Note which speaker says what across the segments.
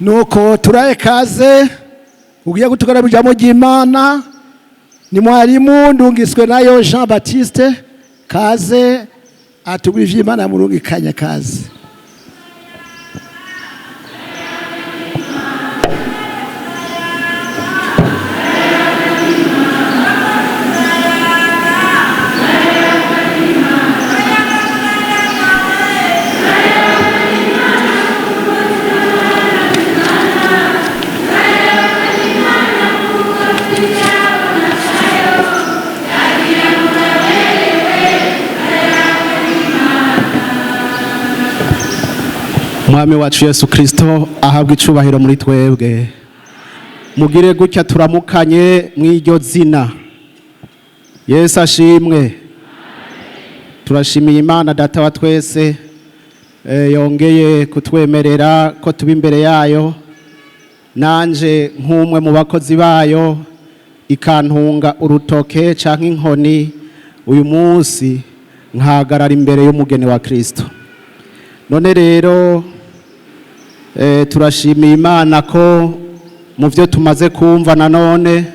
Speaker 1: nuko turaye kaze ugiye gutukana bijamo ry'Imana ni mwarimu Ndungiswenayo Jean Baptiste kaze atubwije Imana murungikanya kaze. Mwami wacu Yesu Kristo ahabwa icubahiro muri twebwe. Mugire gutya turamukanye mw'iryo zina. Yesu ashimwe. Turashimiye Imana data wa twese yongeye kutwemerera ko tuba imbere yayo. Nanje nk'umwe mu bakozi bayo ikantunga urutoke canke inkoni uyu munsi nkahagarara imbere y'umugeni wa Kristo. None rero turashimiye Imana ko mu byo tumaze kumva nanone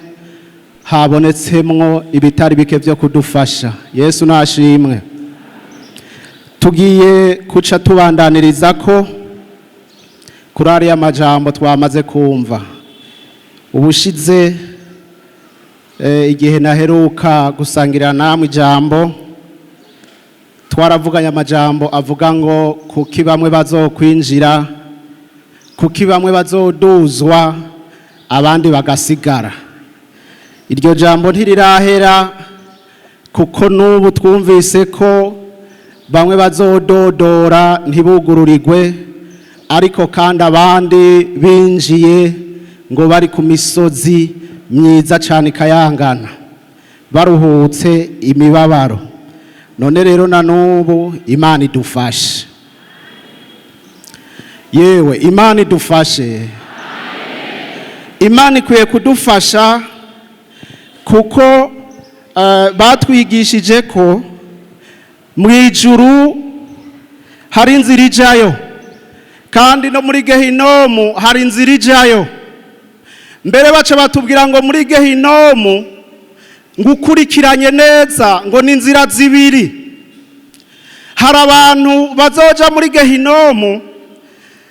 Speaker 1: habonetsemwo ibitari bike byo kudufasha. Yesu nashimwe. Tugiye kuca tubandaniriza ko kuri ariya majambo twamaze kumva. Ubushize igihe naheruka gusangira namwe ijambo twaravuganya amajambo avuga ngo kuki bamwe bazokwinjira, kuki bamwe bazoduzwa abandi bagasigara. Iryo jambo ntirirahera kuko nubu twumvise ko bamwe bazododora ntibugururirwe, ariko kandi abandi binjiye ngo bari ku misozi myiza cyane kayangana baruhutse imibabaro. None rero na nubu Imana idufashe. Yewe Imana idufashe. Imana ikwiye kudufasha kuko batwigishije ko mu ijuru hari inzira ijayo kandi no muri Gehinomu hari inzira ijayo. Mbere baca batubwira ngo muri Gehinomu ngukurikiranye neza ngo ni inzira zibiri. Hari abantu bazoja muri Gehinomu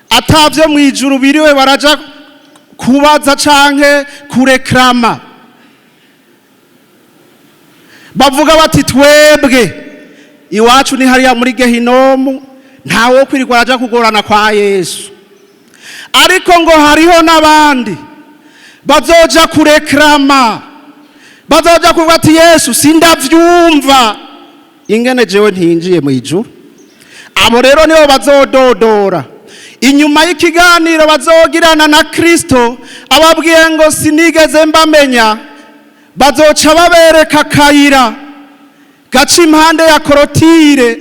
Speaker 1: atavyo mu ijuru biriwe baraja kubaza canke kurekrama. Bavuga bati twebwe iwacu ni hariya muri Gehinomu ntawo kwirirwa araja kugorana kwa Yesu. Ariko ngo hariho n'abandi bazoja kurekrama, bazoja kuvuga ati Yesu sindavyumva ingene jewe ntinjiye mu ijuru. Abo rero nibo bazododora. Inyuma y'ikiganiro bazogirana na Kristo ababwiye ngo sinigeze mbamenya, bazoca babereka kayira gaca impande ya korotire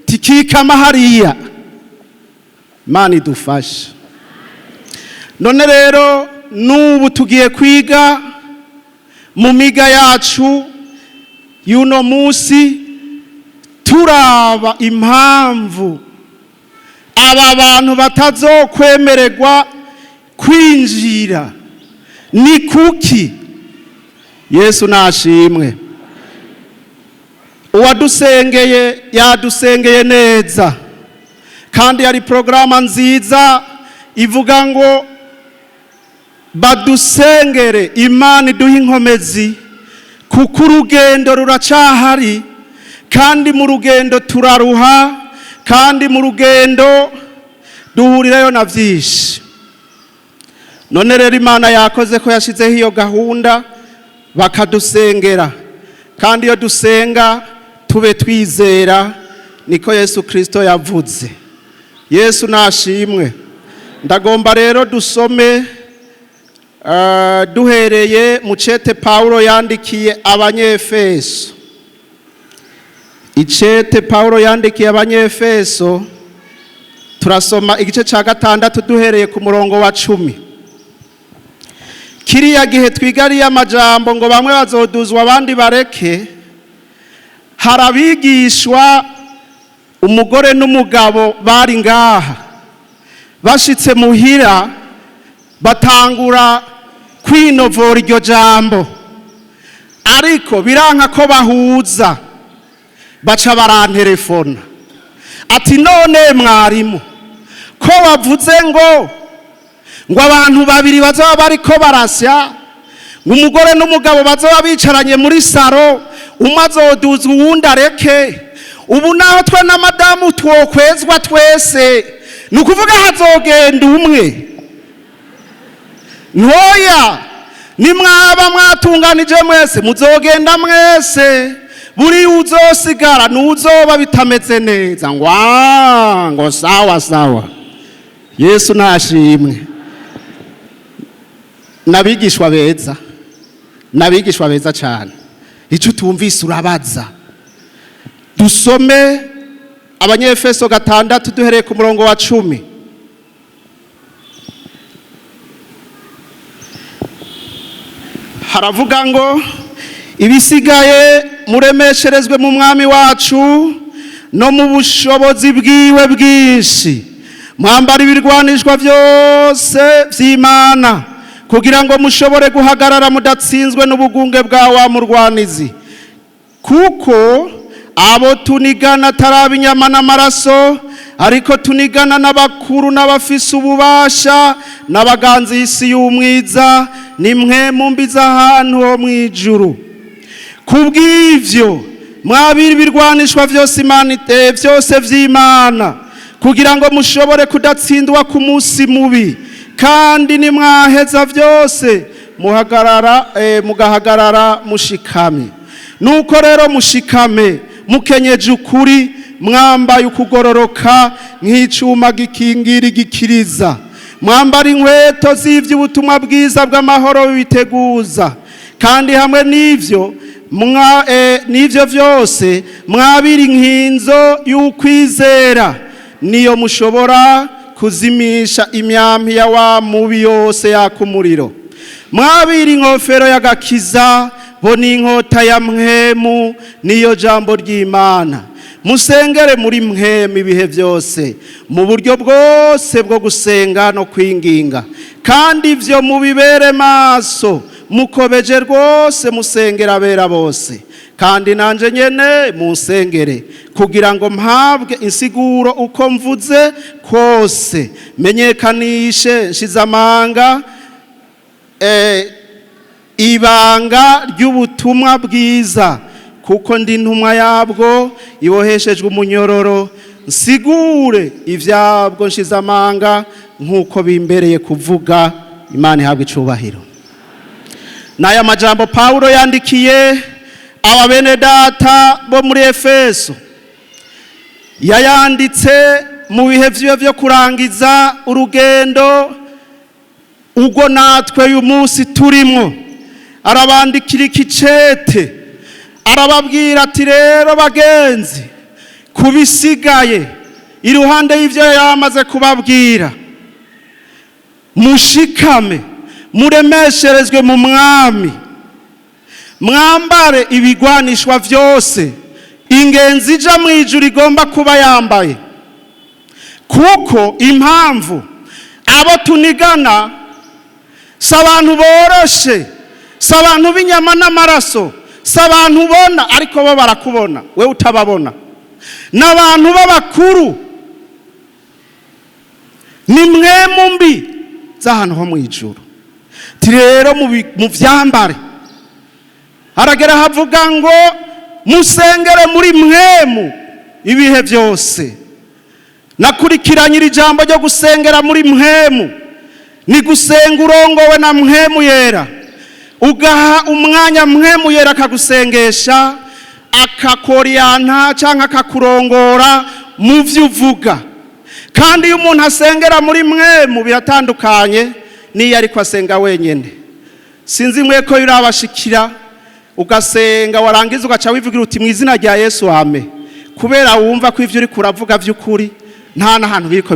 Speaker 1: tikikama hariya. Imana idufashe. None rero nubu tugiye kwiga mu miga yacu y'uno musi turaba impamvu aba bantu batazokwemererwa kwinjira. Ni kuki? Yesu nashimwe. Uwadusengeye yadusengeye neza kandi yari programa nziza ivuga ngo badusengere Imana iduha inkomezi kuko urugendo ruracahari kandi mu rugendo turaruha kandi mu rugendo duhurirayo na vyinshi. None rero Imana yakoze ko yashizeho iyo gahunda bakadusengera, kandi iyo dusenga tube twizera niko Yesu Kristo yavuze. Yesu nashimwe. Ndagomba rero dusome duhereye mu cete Paulo yandikiye Abanyefeso. Icete Paulo yandikiye Abanyefeso turasoma igice ca 6 duhereye ku murongo wa 10. Kiriya gihe twigariye amajambo ngo bamwe bazoduzwa abandi bareke, harabigishwa umugore n'umugabo bari ngaha bashitse muhira batangura kwinovora iryo jambo, ariko biranka ko bahuza, baca barantelefona ati none mwarimu ko bavuze ngo abantu babiri bazoba bariko barasya, ngo umugore n'umugabo bazoba bicaranye muri saro, umwe azoduza uwundi areke, ubu naho twe na madamu twokwezwa twese, ni ukuvuga hazogenda umwe. Ntoya nimwaba mwatunganije mwese muzogenda mwese, buri uzosigara n'uzoba bitameze neza ngo sawa sawa. Yesu nashimwe. Nabigishwa beza cyane. Icyo tumvise urabaza. Dusome Abanyefeso 6 duhereye ku murongo wa 10. Haravuga ngo ibisigaye muremesherezwe mu mwami wacu no mu bushobozi bwiwe bwinshi, mwambara ibirwanishwa byose by'Imana kugira ngo mushobore guhagarara mudatsinzwe n'ubugunge bwa wa murwanizi. Kuko abo tunigana atari inyama n'amaraso, ariko tunigana n'abakuru n'abafise ububasha n'abaganzi y'isi y'umwiza, nimwemu mbi z'ahantu ho mw'ijuru. Kubw'ivyo mwabira ibirwanishwa byose byose vy'Imana kugira ngo mushobore kudatsindwa ku munsi mubi, kandi nimwaheza byose mugahagarara mushikame. Nuko rero mushikame mukenyeje ukuri, mwambaye ukugororoka nk'icuma gikingira igikiriza, mwambara inkweto z'ivy'ubutumwa bwiza bw'amahoro biteguza, kandi hamwe n'ivyo vyose mwabira inkinzo y'ukwizera, niyo mushobora kuzimisha imyampi ya wa mubi yose yaka umuriro. Mwabira inkofero y'agakiza bo n'inkota ya mpwemu, niyo jambo ry'Imana. Musengere muri mpwemu ibihe byose mu buryo bwose bwo gusenga no kwinginga, kandi ivyo mubibere maso mukobeje rwose, musengera abera bose. Kandi nanje nyene munsengere kugira ngo mpabwe insiguro uko mvuze kose, menyekanishe nshizamanga ibanga ry'ubutumwa bwiza, kuko ndi ntumwa yabwo iboheshejwe umunyororo, nsigure ivyabwo nshizamanga nk'uko bimbereye kuvuga. Imana ihabwe icubahiro. Naya majambo Paulo yandikiye aba bene data bo muri Efeso, yayanditse mu bihe vyo kurangiza urugendo ubwo natwe uyu munsi turimo. Arabandikira ikicete, arababwira ati rero bagenzi, kubisigaye iruhande y'ivyo yamaze kubabwira, mushikame muremesherezwe mu mwami, mwambare ibigwanishwa vyose ingenzi ija mw'ijuru igomba kuba yambaye. Kuko impamvu abo tunigana s'abantu boroshe, s'abantu b'inyama n'amaraso, s'abantu ubona ariko bo barakubona we utababona, n'abantu b'abakuru, ni mwemu mbi z'ahantu ho mw'ijuru. Rero mu vyambare haragera havuga ngo musengere muri mwemu ibihe byose. Nakurikiranyira ijambo ryo gusengera muri mwemu, ni gusenga urongowe na mwemu yera, ugaha umwanya mwemu yera akagusengesha, akakoryanta canke akakurongora mu vyo uvuga. Kandi iyo umuntu asengera muri mwemu biratandukanye niyo ariko asenga wenyene. Sinzi mweko yurabashikira ugasenga warangiza ugaca wivugira uti mw'izina rya Yesu ame, kubera wumva ko ivyo uri kuravuga vy'ukuri nta nahantu biriko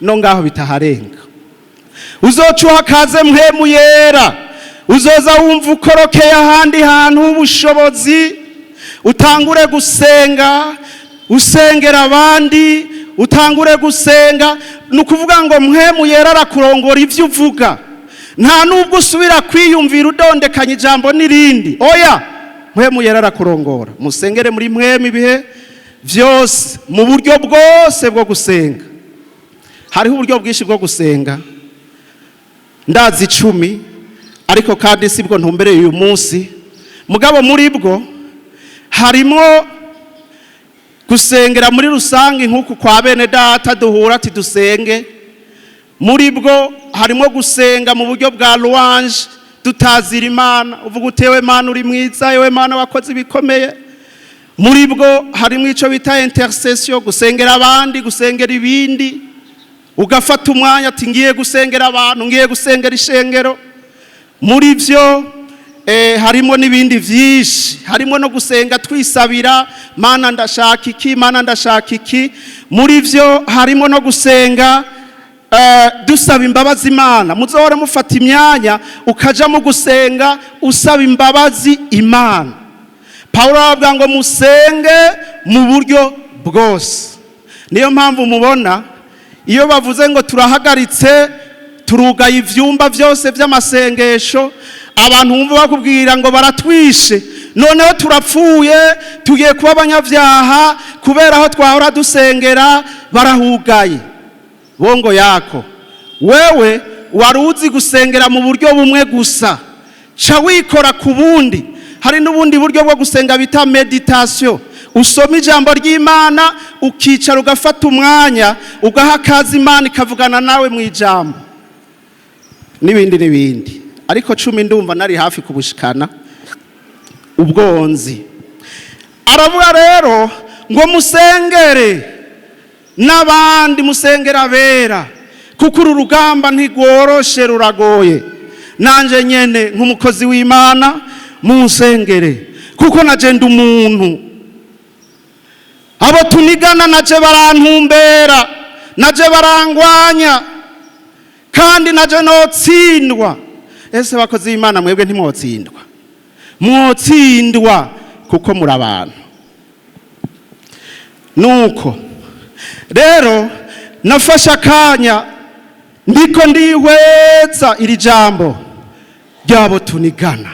Speaker 1: no ngaho bitaharenga. Uzocuha kaze mwemu yera, uzoza wumva ukorokeye ahandi hantu h'ubushobozi, utangure gusenga, usengera abandi, utangure gusenga, nukuvuga ngo mpwemu yera arakurongora ivyo uvuga. Nta nubwo usubira kwiyumvira udondekanya ijambo n'irindi. Oya, mpwemu yera arakurongora. Musengere muri mpwemu ibihe vyose, mu buryo bwose bwo gusenga. Hariho uburyo bwinshi bwo gusenga, ndazi 10, ariko kandi sibwo ntumbereye uyu munsi. Mugabo muri bwo harimo gusengera muri rusange nk'uku kwa bene data duhura ati dusenge. Muri bwo harimo gusenga mu buryo bwa louange, tutazira Imana, uvuga utewe Mana uri mwiza, yewe Mana wakoze ibikomeye. Muri bwo harimo ico bita intercession, gusengera abandi, gusengera ibindi, ugafata umwanya ati ngiye gusengera abantu, ngiye gusengera ishengero. Muri byo harimo n'ibindi vyinshi, harimo no gusenga twisabira, Mana ndashaka iki, Mana ndashaka iki. Muri byo harimo no gusenga dusaba imbabazi Imana. Muzohora mufata imyanya ukaja mu gusenga usaba imbabazi Imana. Paulo aravuga ngo musenge mu buryo bwose. Niyo mpamvu mubona iyo bavuze ngo turahagaritse, turugaye ivyumba vyose vy'amasengesho, abantu bumva bakubwira ngo baratwishe, noneho turapfuye, tugiye kuba abanyavyaha kubera aho twahora dusengera barahugaye. Bongo yako wewe waruzi gusengera mu buryo bumwe gusa, ca wikora ku bundi. Hari n'ubundi buryo bwo gusenga bita meditation. Usoma ijambo ry'Imana, ukicara ugafata umwanya, ugaha akazi Imana ikavugana nawe mu ijambo, n'ibindi. Ariko 10 ndumva nari hafi kubushikana ubwonzi. Aravuga rero ngo musengere n'abandi, musengera bera, kuko uru rugamba ntigworoshe, ruragoye. Nanje nyene nk'umukozi w'Imana musengere, kuko naje ndi umuntu. Abo tunigana naje barantumbera, naje barangwanya, kandi naje notsindwa. Ese bakozi b'Imana mwebwe ntimwotsindwa? Mwotsindwa kuko muri abantu. Nuko rero nafashe akanya ndiko ndihweza iri jambo ryabo tunigana.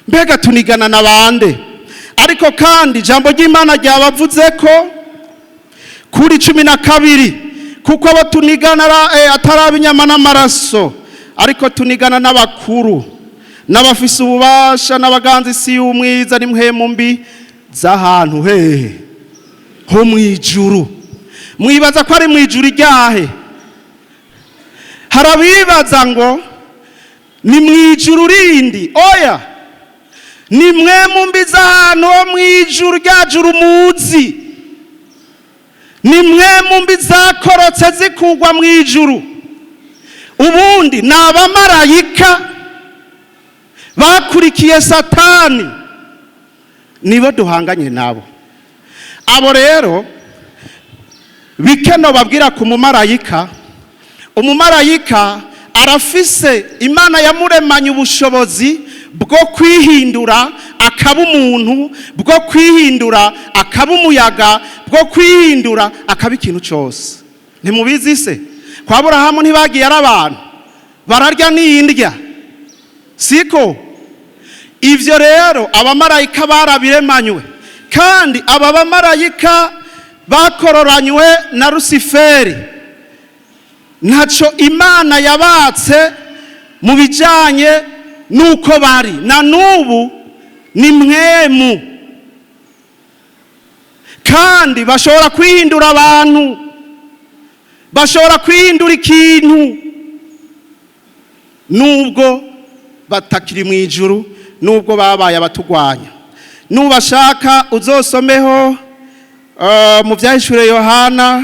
Speaker 1: Mbega tunigana nabande? Ariko kandi jambo ry'Imana ryabavuze ko kuri 12, kuko abo tunigana atari inyama n'amaraso, ariko tunigana n'abakuru, n'abafise ububasha, n'abaganzi isi y'umwiza n'impwemu mbi z'ahantu hehe ho mwijuru. Mwibaza ko ari mwijuru ryahe? Harabibaza ngo ni mwijuru rindi. Oya, ni mpwemu mbi z'ahantu ho mwijuru rya juru muzi. Ni mpwemu mbi zakorotse zikugwa mwijuru. Ubundi ni abamarayika bakurikiye Satani, nibo duhanganye nabo. Abo rero bikeno babwira ku mumarayika. Umumarayika arafise, Imana yamuremanye ubushobozi bwo kwihindura akaba umuntu, bwo kwihindura akaba umuyaga, bwo kwihindura akaba ikintu cyose. Ntimubizi se? Kwa Aburahamu ntibagiye ari abantu, bararya n'indya, siko? Ivyo rero abamarayika barabiremanywe, kandi aba bamarayika bakororanywe na Luciferi. Ntaco Imana yabatse mu bijanye nuko bari, na nubu ni mpwemu, kandi bashobora kwihindura abantu, bashobora kwihindura ikintu, nubwo batakiri mu ijuru, nubwo babaye abatugwanya. Nubashaka uzosomeho mu Vyahishuriwe Yohana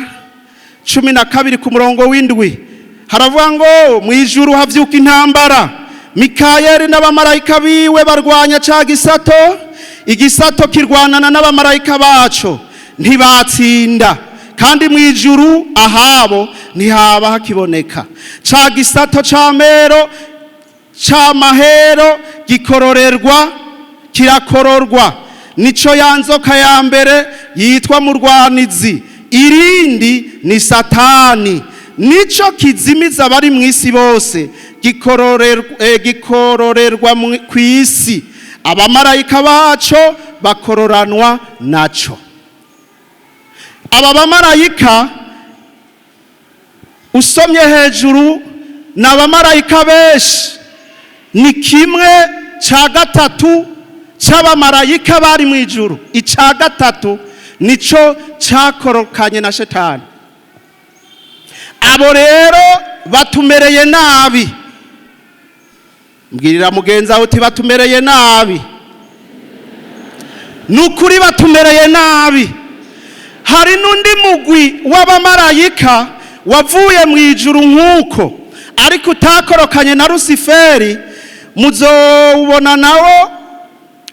Speaker 1: 12 ku murongo w'indwi. Haravuga ngo mu ijuru havyuka intambara, Mikayeli n'abamarayika biwe barwanya ca gisato, igisato kirwanana n'abamarayika baco, ntibatsinda. Kandi mu ijuru ahabo ntihaba hakiboneka ca gisato c'amero c'amahero, gikororerwa kirakororwa. Nico ya nzoka ya mbere yitwa murwanizi, irindi ni Satani, nico kizimiza abari mu isi bose, gikororerwa ku isi, abamarayika baco bakororanwa naco. Aba bamarayika usomye hejuru n'abamarayika benshi, ni kimwe ca gatatu c'abamarayika bari mu ijuru. Ica gatatu nico cakorokanye na Shetani. Abo rero batumereye nabi. Mbwirira mugenza uti batumereye nabi. Nukuri batumereye nabi. Hari nundi mugwi w'abamarayika wavuye mu ijuru nk'uko, ariko utakorokanye na Lusiferi. Muzobona nawo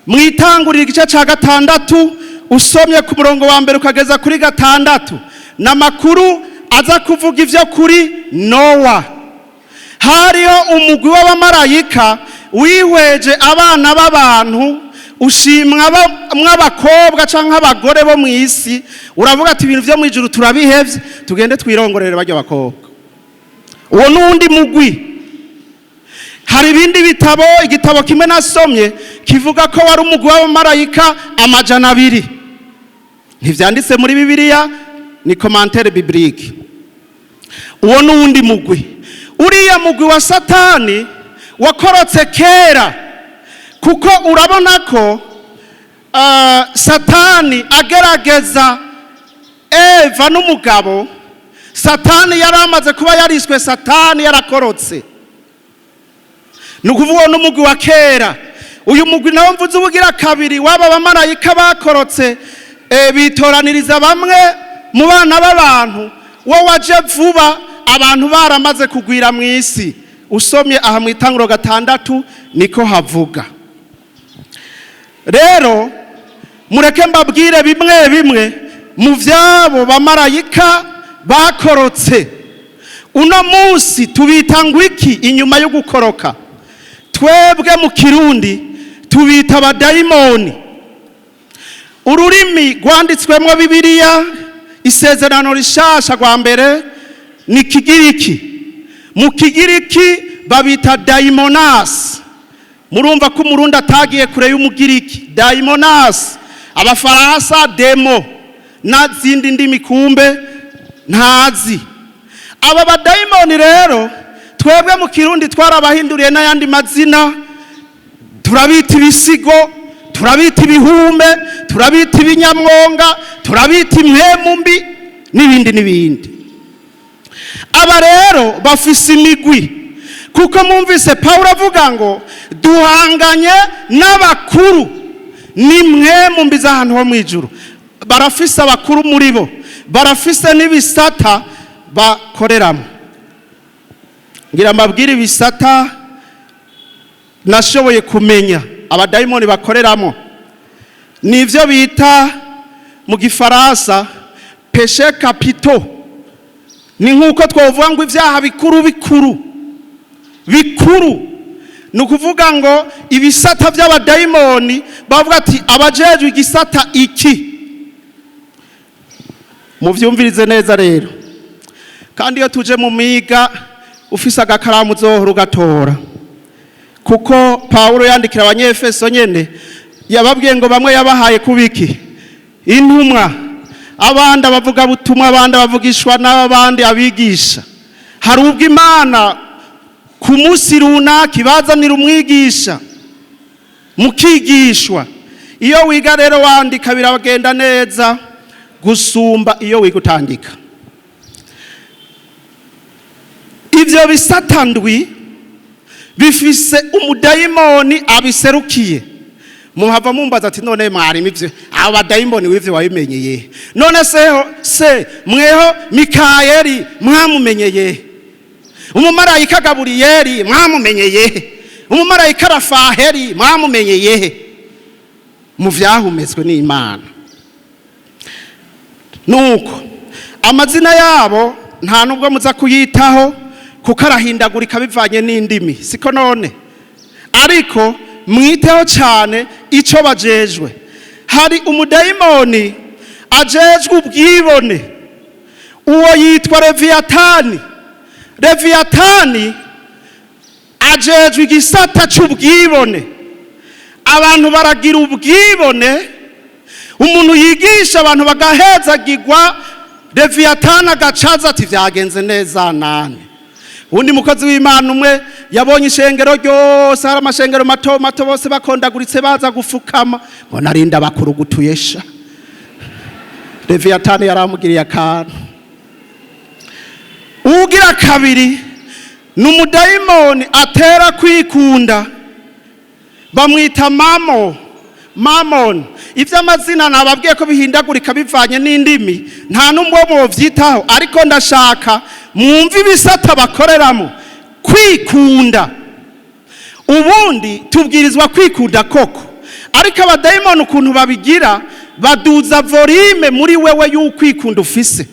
Speaker 1: mwitangurira igice ca gatandatu, usomye ku murongo wa mbere ukageza kuri gatandatu, n'amakuru aza kuvuga ivyo kuri Nowa. Hariho umugwi w'abamarayika wihweje abana b'abantu, ushimwa mw'abakobwa canke abagore bo mu isi, uravuga ati ibintu vyo mu ijuru turabihevye, tugende twirongorere barya bakobwa. Uwo nundi mugwi. Hari ibindi bitabo, igitabo kimwe nasomye kivuga ko wari umugwi w'abamarayika 200. Ntivyanditse muri Bibiliya, ni commentaire biblique. Uwo nundi mugwi. Uriya mugwi wa Satani wakorotse kera, kuko urabona ko Satani agerageza Eva n'umugabo. Satani yaramaze kuba yariswe Satani, yarakorotse. Nukuvuga n'umugwi wa kera. Uyu mugwi nawo mvuze ubugira kabiri waba bamarayika bakorotse, bitoraniriza bamwe mu bana b'abantu, wo waje vuba abantu baramaze kugwira mu isi. Usomye aha mu itanguro gatandatu niko havuga. Rero mureke mbabwire bimwe bimwe mu vyabo bamarayika bakorotse. Uno munsi tubita ngwiki inyuma yo gukoroka. Twebwe mu Kirundi tubita abadayimoni. Ururimi rwanditswemwo Bibiliya, isezerano rishasha rwa mbere ni Kigiriki. Mu Kigiriki babita daimonas. Murumva ko Umurundi atagiye kure y'Umugiriki. Daimonas, Abafaransa demo, na zindi ndimi kumbe ntazi. Aba badayimoni rero twebwe mu Kirundi twarabahinduriye n'ayandi mazina. Turabita ibisigo, turabita ibihume, turabita ibinyamwonga, turabita impwemu mbi n'ibindi n'ibindi. Aba rero bafise imigwi, kuko mwumvise Pawulo avuga ngo duhanganye n'abakuru n'impwemu mbi z'ahantu ho mu ijuru. Barafise abakuru muri bo, barafise n'ibisata bakoreramo. Ngira mbabwire ibisata nashoboye kumenya abadayimoni bakoreramo. Nivyo bita mu Gifaransa péché capitaux. Ni nkuko twovuga ngo ivyaha bikuru bikuru bikuru. Nukuvuga ngo ibisata by'abadayimoni bavuga ati abajejwe igisata iki. Muvyumvirize neza rero. Kandi iyo tuje mu miga ufise agakaramu uzohora ugatora, kuko Pawulo yandikira Abanyefeso nyene yababwiye ngo bamwe yabahaye kubiki intumwa, abandi abavuga butumwa, abandi abavugishwa, n'abandi abigisha. Hari ubwo Imana ku munsi runaka ibazanira umwigisha mukigishwa. Iyo wiga rero wandika biragenda neza gusumba iyo wiga utandika. Ivyo bisata ndwi bifise umudayimoni abiserukiye. Muhava mumbaza ati none mwari mivyo abadayimoni wivyo wabimenyeye? None se mweho Mikayeli mwamumenyeye? Umumarayika Gaburiyeli mwamumenyeye? Umumarayika Rafaheli mwamumenyeye? Mu vyahumetswe n'Imana. Nuko amazina yabo nta nubwo muza kuyitaho, kuko arahindagurika bivanye n'indimi, siko none? Ariko mwiteho cyane ico bajejwe. Hari umudayimoni ajejwe ubwibone. uwo yitwa Leviyatani. Leviyatani ajejwe igisata c'ubwibone. Abantu baragira ubwibone, umuntu yigisha abantu bagahezagirwa, Leviyatani agacaza ati vyagenze neza nane. Undi mukozi w'Imana umwe yabonye ishengero ryose, hari amashengero mato mato bose bakondaguritse baza gufukama, ngo narinda bakurugutuyesha. Leviyatani yaramugiriye akantu. Ugira kabiri n'umudayimoni atera kwikunda, bamwita mamon. Ivyo amazina nababwiye ko bihindagurika bivanye n'indimi, nta numwe muvyitaho, ariko ndashaka mwumve ibisata bakoreramo. Kwikunda, ubundi tubwirizwa kwikunda koko, ariko abadayimoni ukuntu babigira, baduza volume muri wewe y'ukwikunda ufise.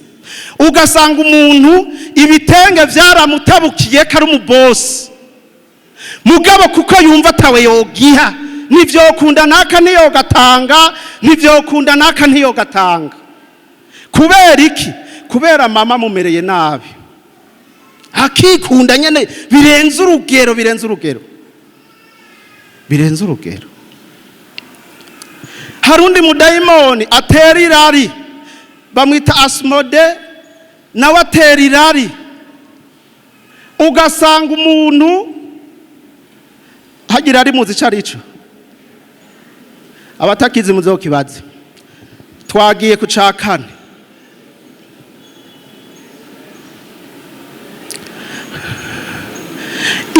Speaker 1: Ugasanga umuntu ibitenge vyaramutabukiye kari umubosi, mugabo kuko yumva atawe yogiha, ntivyokunda naka ntiyogatanga, ntivyokunda naka ntiyogatanga. Kubera iki? Kubera mama mumereye nabi. Akikunda nyene birenze urugero. Harundi mudayimoni atera irari, bamwita Asmode, nawe atera irari. Ugasanga umuntu hagira ari muzi carico, abatakizi muzokibaze. Twagiye ku cakane.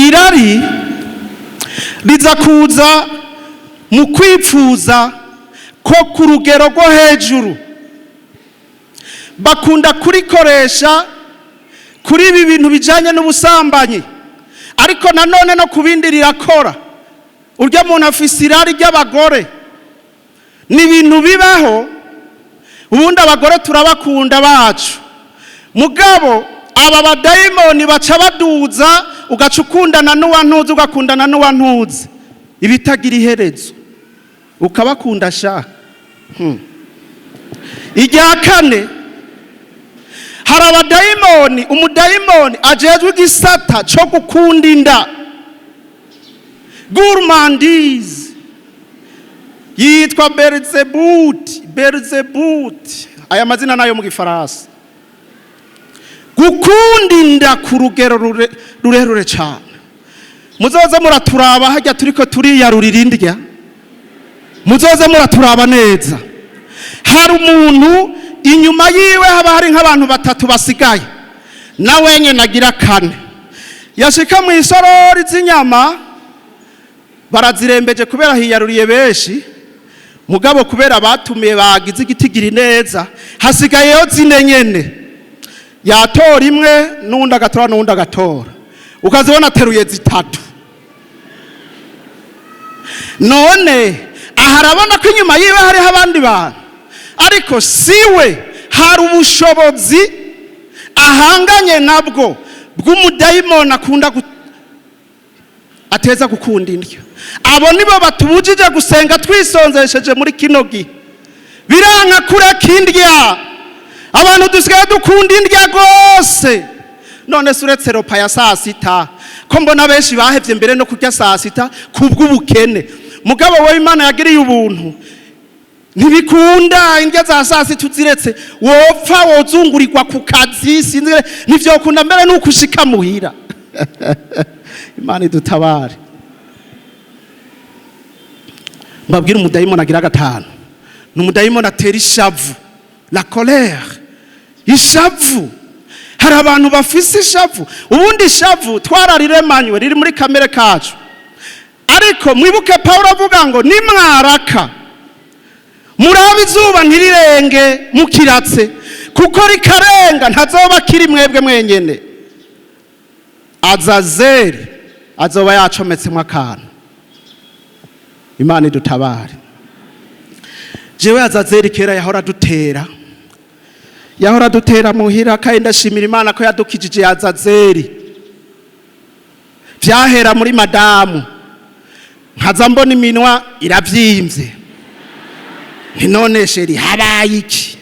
Speaker 1: Irari riza kuza mu kwipfuza ko ku rugero rwo hejuru. Bakunda kurikoresha kuri ibi bintu bijanye n'ubusambanyi, ariko nanone no kubindi rirakora. Urya muntu afise irari ry'abagore, ni ibintu bibaho. Ubundi abagore turabakunda bacu, mugabo aba badayimoni baca baduza, ugaca ukundana n'uwantuzi, ugakundana n'uwantuzi, ibitagira iherezo, ukabakunda sha. Irya kane, hari abadayimoni, umudayimoni ajejwe igisata co gukunda inda, gourmandise, yitwa Beelzebut. Aya mazina nayo mu Gifaransa. Gukunda inda ku rugero rurerure cyane. Muzoze muraturaba hajya turiko turiyarurira indya, muzoze muraturaba neza. Hari umuntu inyuma yiwe haba hari nk'abantu batatu basigaye, nawe nyene nagira kane. Yashika mu isorori z'inyama, barazirembeje kubera hiyaruriye benshi, mugabo kubera batumiye bagize igitigiri neza, hasigayeyo zine nyene. Yatora imwe, n'undi agatora, n'undi agatora, ukazibona ateruye zitatu. None aharabona ko inyuma yiwe hariho abandi bantu, ariko siwe hari ubushobozi ahanganye nabwo bw'umudayimoni akunda ateza gukunda indya. Abo nibo batubujije gusenga twisonzesheje muri kino gihe. Biranka kureka indya, abantu dusigaye dukunda indya rwose. None suretse ropa ya saa sita, ko mbona benshi bahevye mbere no kurya saa sita kubw'ubukene. Mugabo wowe Imana yagiriye ubuntu, ntibikunda indya za saa sita uziretse, wopfa wozungurirwa ku kazi, sinzire ntivyokunda mbere nuko ushika muhira. Imana idutabare. Mbabwira umudayimoni agira gatanu, n'umudayimoni atera ishavu, la colère, ishavu. Hari abantu bafise ishavu. Ubundi ishavu twarariremanywe, riri muri kamere kacu. Ariko mwibuke Paulo avuga ngo nimwaraka murabe izuba ntirirenge mukiratse, kuko rikarenga ntazoba kiri mwebwe mwenyene. Azazeli azoba yacometsemo akantu. Imana idutabare. Jewe Azazeli kera yahora dutera muhira, kandi ndashimira Imana ko yadukijije Azazeli. Vyahera muri madamu, nkaza mbona iminwa iravyimvye, none sheri habaye iki?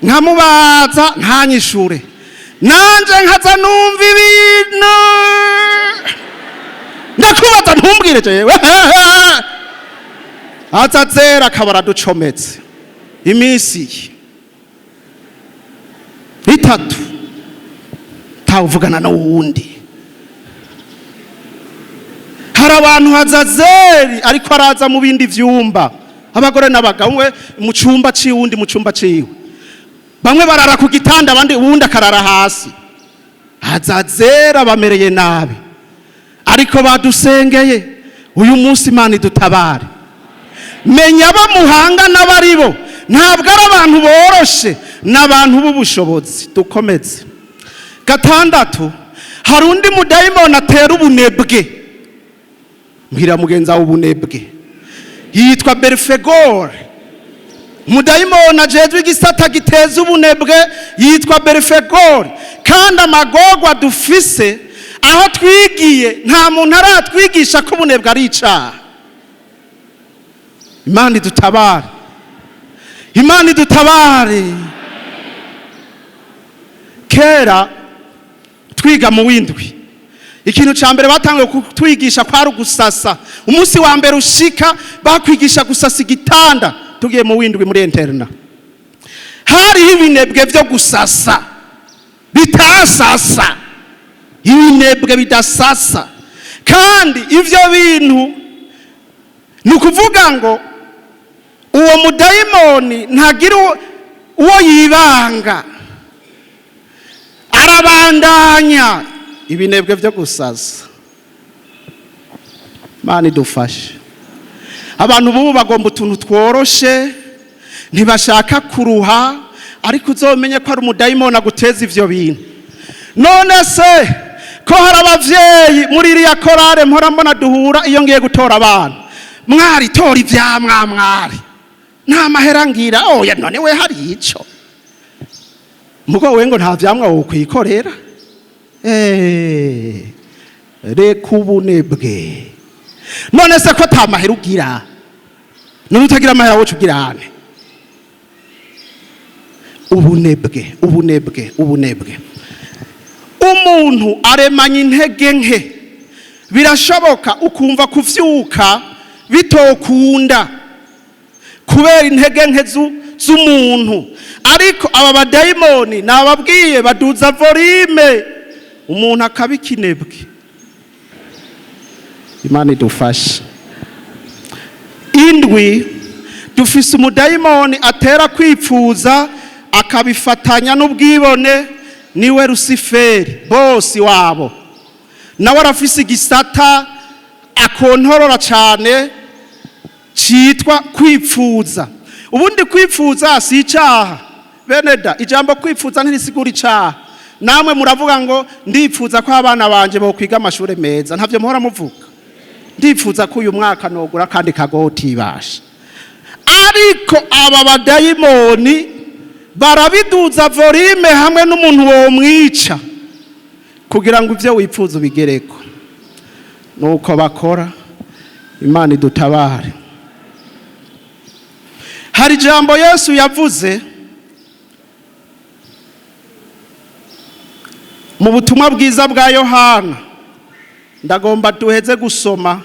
Speaker 1: nkamubaza ntanyishure nanje nkaza numva ibintu ndakubaza ntumbwire jewe azazera akabara ducometse imisi itatu tawuvugana n'uwundi. Hari abantu hazazeri ariko araza mu bindi vyumba, abagore n'abagabo mu cyumba ciwundi mu cyumba ciwe, bamwe barara ku gitanda abandi uwundi akarara hasi. Hazazera bamereye nabi, ariko badusengeye uyu munsi Imana idutabare. Menya bamuhanga n'abaribo ntabwo ari abantu boroshe, n'abantu b'ubushobozi. Dukomeze. Gatandatu, hari undi mudayimoni atera ubunebwe. Mbwira mugenza w'ubunebwe yitwa Belfegor. Mudayimoni ajejwe igisata giteza ubunebwe yitwa Belfegor. Kandi amagorwa dufise aho twigiye nta muntu aratwigisha ko ubunebwe ari icaha. Imana idutabare, Imana idutabare. Kera twiga mu windwi, ikintu ca mbere batangiye kutwigisha kwari gusasa. Umunsi wa mbere ushika bakwigisha gusasa igitanda. Tugiye mu windwi muri interna, hari ibinebwe byo gusasa bitasasa, ibinebwe bidasasa. Kandi ivyo bintu nukuvuga ngo uwo mudayimoni ntagira uwo yibanga, arabandanya ibinebwe byo gusasa. Imana idufashe. Abantu bubu bagomba utuntu tworoshe, ntibashaka kuruha, ariko uzomenye ko ari umudayimoni aguteza ivyo bintu. None se ko hari abavyeyi muri iriya korale mpora mbona duhura iyo ngiye gutora abana, mwari tora ivyamwa mwari nta mahera ngira. Oya none we hari ico mugo we ngo nta vyamwa wo kwikorera. Reka ubunebwe. None se ko ta mahera ugira, none utagira mahera wo cugirane? Ubunebwe, ubunebwe, ubunebwe. Umuntu aremanya intege nke, birashoboka ukumva kuvyuka bitokunda kubera intege nke z'umuntu, ariko aba badayimoni nababwiye baduza volume umuntu akabikinebwe. Imana idufashe. Indwi, dufise umudayimoni atera kwipfuza akabifatanya n'ubwibone, niwe Luciferi bosi wabo. Nawe arafise igisata akontorora cyane citwa kwipfuza. Ubundi kwipfuza si icaha beneda, ijambo kwipfuza ntirisigura icaha. Namwe muravuga ngo ndipfuza ko abana banje bo kwiga amashure meza, ntavyo muhora muvuga. Ndipfuza ko uyu mwaka nogura kandi kagoti basha. Ariko aba badayimoni barabiduza volume hamwe n'umuntu wo mwica kugira ngo ivyo wipfuza ubigereko. Nuko bakora. Imana idutabare. Hari jambo Yesu yavuze mu butumwa bwiza bwa Yohana, ndagomba duheze gusoma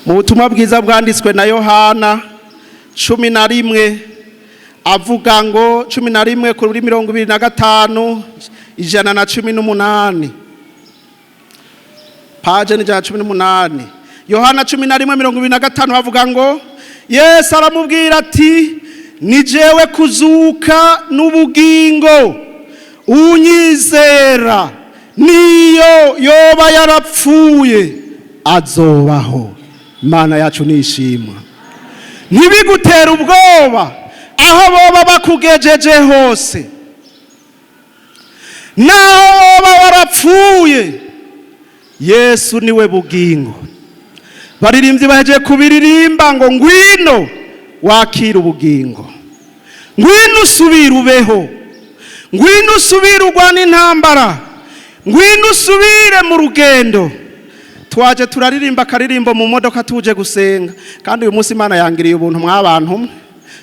Speaker 1: mu butumwa bwiza bwanditswe na Yohana 11, avuga ngo 11 kuri 25 118, page ni 18. Yohana 11:25 bavuga ngo Yesu aramubwira ati, ni jewe kuzuka n'ubugingo, unyizera niyo yoba yarapfuye azobaho. Imana yacu nishimwa. Ntibigutera ubwoba aho boba bakugejeje hose, naho boba warapfuye, Yesu niwe bugingo. Baririmbyi baheje kubiririmba ngo ngwino wakira ubugingo, ngwino usubire ubeho, ngwino usubire urwana intambara, ngwino usubire mu rugendo. Twaje turaririmba karirimbo mu modoka tuje gusenga, kandi uyu munsi Imana yangiriye ubuntu mw'abantu.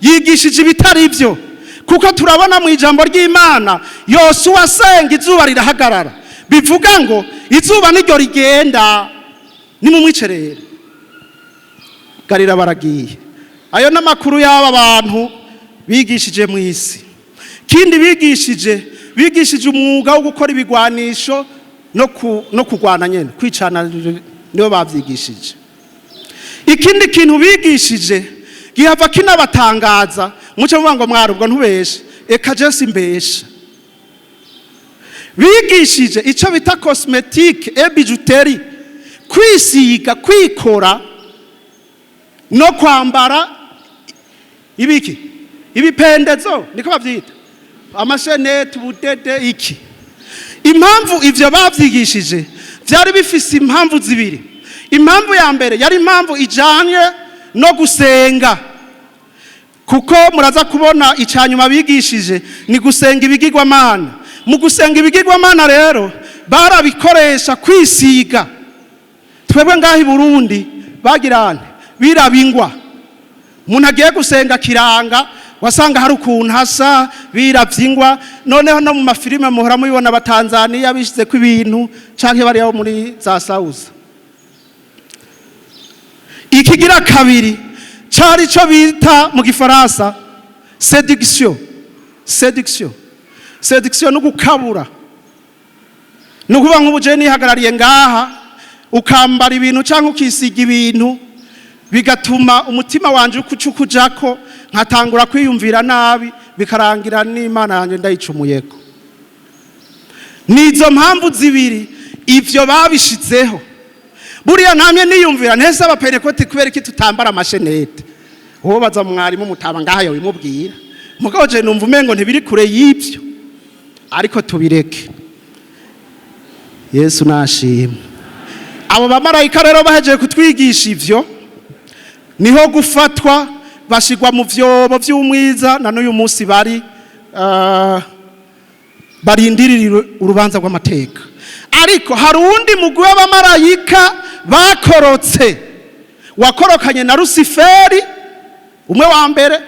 Speaker 1: yigishije ibitari byo, kuko turabona mu ijambo ry'Imana Yosuwa asenga izuba rirahagarara, bivuga ngo izuba niryo rigenda. Ni mu mwicerere garira baragiye. Ayo n'amakuru y'aba bantu bigishije mu isi. Kindi bigishije umwuga wo gukora ibigwanisho no kugwana nyene, kwicana niyo bavyigishije. Ikindi kintu bigishije gihava kinabatangaza, muce muvuga ngo mwarubwo ntubeshe, eka je simbesha. Bigishije ico bita cosmetique et bijouterie, kwisiga, kwikora no kwambara ibiki, ibipendezo niko bavyita, amashenete, ubudede, iki. Impamvu ivyo bavyigishije vyari bifise impamvu zibiri. Impamvu ya mbere yari impamvu ijanye no gusenga, kuko muraza kubona icanyuma bigishije ni gusenga ibigirwamana. Mu gusenga ibigirwamana rero barabikoresha kwisiga. Twebwe ngaho i Burundi bagirane birabingwa, umuntu agiye gusenga kiranga wasanga hari ukuntu hasa biravyingwa. Noneho no mu mafilime muhora mubibona abatanzaniya bishize ko ibintu canke bari aho muri za Sauza. Ikigira kabiri cari co bita mu gifaransa séduction. Séduction no gukabura, no kuba nk'ubuje nihagarariye ngaha ukambara ibintu canke ukisiga ibintu bigatuma umutima wanje ukucukujako, nkatangura kwiyumvira nabi, bikarangira n'Imana yanje ndayicumuyeko. Nizo mpamvu zibiri ivyo babishizeho. Buriya namye niyumvira ntese abapentekote kubera iki tutambara amashenete. Uwo baza mwarimu mutaba ngaho wimubwira, mugabo je numva umengo ntibiri kure y'ivyo, ariko tubireke. Yesu nashimwe. Abo bamarayika rero bahejeje kutwigisha ivyo, niho gufatwa bashigwa mu vyobo vy'umwiza, na n'uyu munsi barindirira urubanza rw'amateka. Ariko hari undi mugwi w'abamarayika bakorotse, wakorokanye na Luciferi umwe wa mbere.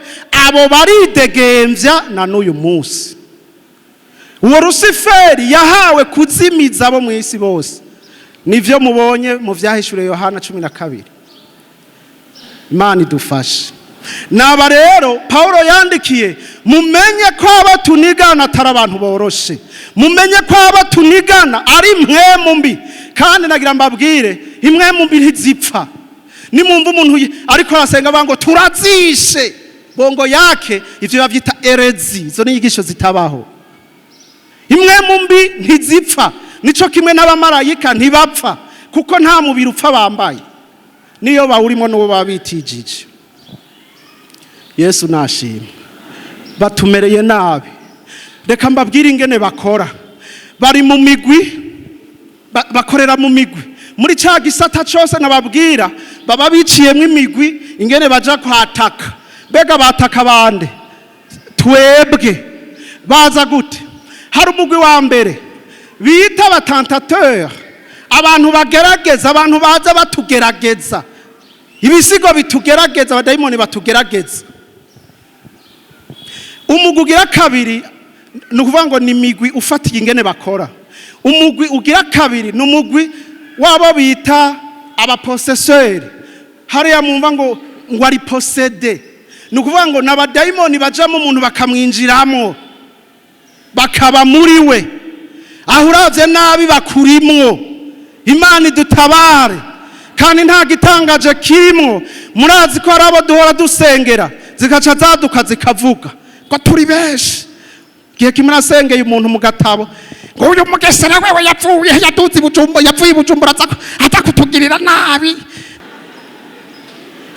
Speaker 1: Abo baridegemvya na n'uyu munsi. Uwo Luciferi yahawe kuzimiza abo mu isi bose. Nivyo mubonye mu vyahishuriye Yohana 12. Imana idufashe. Naba rero Paulo yandikiye, mumenye ko aba tunigana atari abantu boroshe, mumenye ko aba tunigana ari impwemu mbi. Kandi nagira mbabwire, impwemu mbi ntizipfa. Nimumva umuntu ariko arasenga bango turazishe, bongo yake ivyo bavyita herezi. Izo ni inyigisho zitabaho. Impwemu mbi ntizipfa, nico kimwe n'abamarayika ntibapfa, kuko nta mubiri upfa bambaye, niyo bawurimo n'uwo babitijije. Yesu nashimwe. Batumereye nabi. Reka mbabwire ingene bakora. Bari mu migwi, bakorera mu migwi. Muri ca gisata cyose nababwira baba biciyemwe imigwi ingene baja kwataka. Bega bataka bande? Twebwe. Baza gute? Hari umugwi wa mbere bita abatentateur, abantu bagerageza, abantu baza batugerageza, ibisigo bitugerageza, abadayimoni batugerageza. Umugwi ugira kabiri nukuvuga ngo ni migwi ufatiye ingene bakora. Umugwi ugira kabiri numugwi wabo bita abapossesseur. Hariya mumva ngo ari possédé, nukuvuga ngo n'abadayimoni bajamo umuntu bakamwinjiramo bakaba muri we, aho uravye nabi bakurimwo. Imana idutabare. Kandi nta gitangaje kimwo. Murazi ko arabo duhora dusengera zikaca zaduka zikavuga ko turi benshi. Gihe kimwe nasengeye umuntu mu gatabo ngo uyu mugesera wewe yapfuye, yaduze yapfuye Bujumbura aza kutugirira nabi.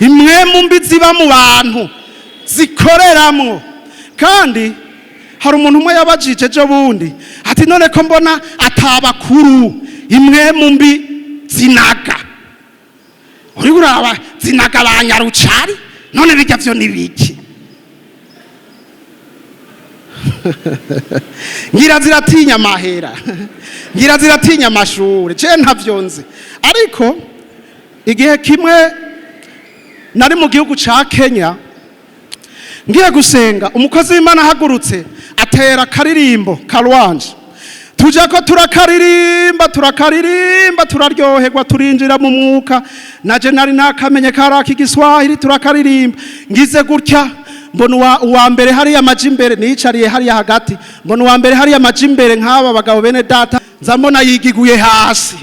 Speaker 1: Impwemu mbi ziba mu bantu zikoreramwo. Kandi hari umuntu umwe yabajije ejo bundi ati none ko mbona atabakuru impwemu mbi zinaga, uri uraba zinaga abanyarucari, none bijya vyo nibiki? ngira ziratinya amahera, ngira ziratinya amashure, je ntavyonze. Ariko igihe kimwe nari mu gihugu ca Kenya, ngiye gusenga umukozi w'Imana ahagurutse atera akaririmbo karwanje tujya ko turakaririmba turaryoherwa turinjira mu mwuka naje nari nakamenye karaka igiswahili turakaririmba ngize gutya mbona uwa mbere hariya amaji imbere nicariye hariya hagati mbona uwa mbere hariya amaji imbere nk'aba bagabo bene data nza mbona yigiguye hasi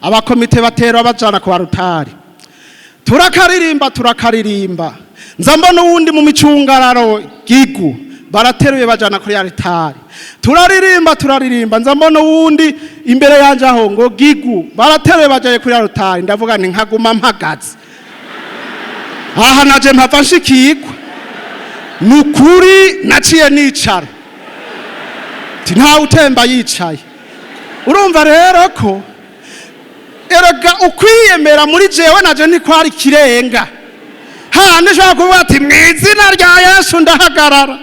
Speaker 1: abakomite batera bajana ku barutari turakaririmba nza mbona uwundi mu micungararo gigu barateruye bajana kuri altari turaririmba nza mbona uwundi imbere yanje aho ngo gigu barateruye bajaye kuri altari ndavuga nti nkaguma mpagaze aha naje mpava nshikirwa nukuri naciye nicara ntawe utemba yicaye urumva rero ko erega ukwiyemera muri jewe naje ntikwari kirenga handi nshobora kuvuga ati mu izina rya Yesu ndahagarara